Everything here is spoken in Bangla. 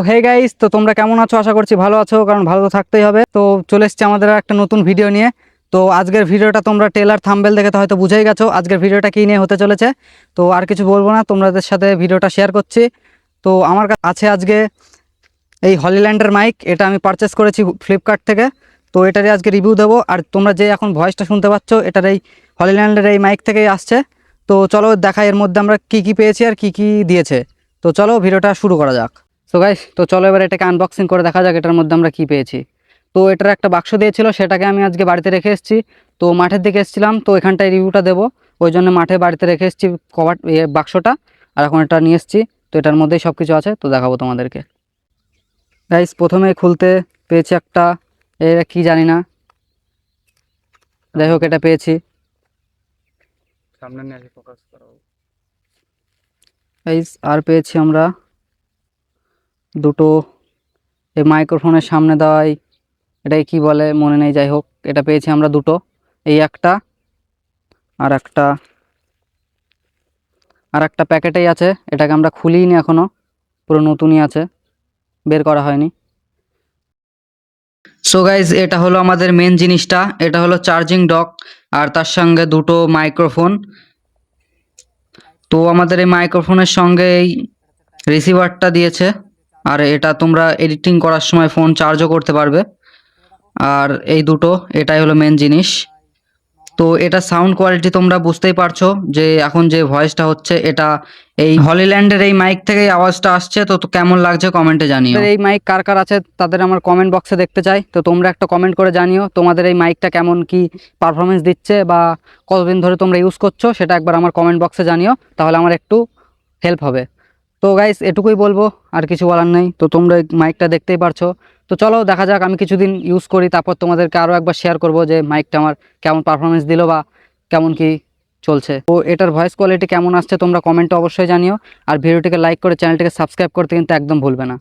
হে গাইস, তো তোমরা কেমন আছো? আশা করছি ভালো আছো, কারণ ভালো তো থাকতেই হবে। তো চলে এসেছি আমাদের একটা নতুন ভিডিও নিয়ে। তো আজকের ভিডিওটা তোমরা ট্রেলার থাম্বনেল দেখে তো হয়তো বুঝেই গেছো আজকের ভিডিওটা কী নিয়ে হতে চলেছে। তো আর কিছু বলবো না, তোমাদের সাথে ভিডিওটা শেয়ার করছি। তো আমার কাছে আছে আজকে এই হলিল্যান্ডের মাইক। এটা আমি পারচেস করেছি ফ্লিপকার্ট থেকে। তো এটারই আজকে রিভিউ দেবো। আর তোমরা যে এখন ভয়েসটা শুনতে পাচ্ছ, এটার এই হলিল্যান্ডের এই মাইক থেকেই আসছে। তো চলো দেখা এর মধ্যে আমরা কি কি পেয়েছি আর কি কি দিয়েছে। তো চলো ভিডিওটা শুরু করা যাক। সো গাইস, তো চলো এবার এটাকে আনবক্সিং করে দেখা যাক এটার মধ্যে আমরা কি পেয়েছি। তো এটার একটা বাক্স দিয়েছিল, সেটাকে আমি আজকে বাড়িতে রেখে এসেছি। তো মাঠের দিকে এসেছিলাম, তো এখানটায় রিভিউটা দেবো, ওই জন্য মাঠে বাড়িতে রেখে এসেছি কভার বাক্সটা। আর এখন এটা নিয়ে এসেছি, তো এটার মধ্যেই সব কিছু আছে, তো দেখাবো তোমাদেরকে। গাইস, প্রথমে খুলতে পেয়েছি একটা, এটা কি জানি না, যাই হোক এটা পেয়েছি। সামনে নিয়ে ফোকাস করো। গাইস, আর পেয়েছি আমরা দুটো এই মাইক্রোফোনের সামনে দেওয়াই, এটাই কি বলে মনে নেই, যাই হোক এটা পেয়েছি আমরা দুটো, এই একটা আর একটা, আর একটা প্যাকেটেই আছে। এটাকে আমরা খুলিনি এখনো, পুরো নতুনই আছে, বের করা হয়নি। সো গাইজ, এটা হলো আমাদের মেন জিনিসটা, এটা হলো চার্জিং ডক আর তার সঙ্গে দুটো মাইক্রোফোন। তো আমাদের এই মাইক্রোফোনের সঙ্গে এই রিসিভারটা দিয়েছে, আর এটা তোমরা এডিটিং করার সময় ফোন চার্জও করতে পারবে। আর এই দুটো, এটাই হলো মেন জিনিস। তো এটা সাউন্ড কোয়ালিটি তোমরা বুঝতেই পারছো যে এখন যে ভয়েসটা হচ্ছে, এটা এই হলিল্যান্ডের এই মাইক থেকেই আওয়াজটা আসছে। তো কেমন লাগছে কমেন্টে জানিও। এই মাইক কার কার আছে তাদের আমার কমেন্ট বক্সে দেখতে চাই। তো তোমরা একটা কমেন্ট করে জানিও তোমাদের এই মাইকটা কেমন কি পারফরমেন্স দিচ্ছে, বা কতদিন ধরে তোমরা ইউজ করছো, সেটা একবার আমার কমেন্ট বক্সে জানিও, তাহলে আমার একটু হেল্প হবে। তো গাইস, এটুকুই বলবো, আর কিছু বলার নেই। তো তোমরা মাইকটা দেখতেই পারছো। তো চলো দেখা যাক, আমি কিছুদিন ইউজ করি, তারপর তোমাদেরকে আরও একবার শেয়ার করবো যে মাইকটা আমার কেমন পারফরমেন্স দিল বা কেমন কি চলছে। তো এটার ভয়েস কোয়ালিটি কেমন আসছে তোমরা কমেন্টে অবশ্যই জানিও। আর ভিডিওটিকে লাইক করে চ্যানেলটিকে সাবস্ক্রাইব করতে কিন্তু একদম ভুলবে না।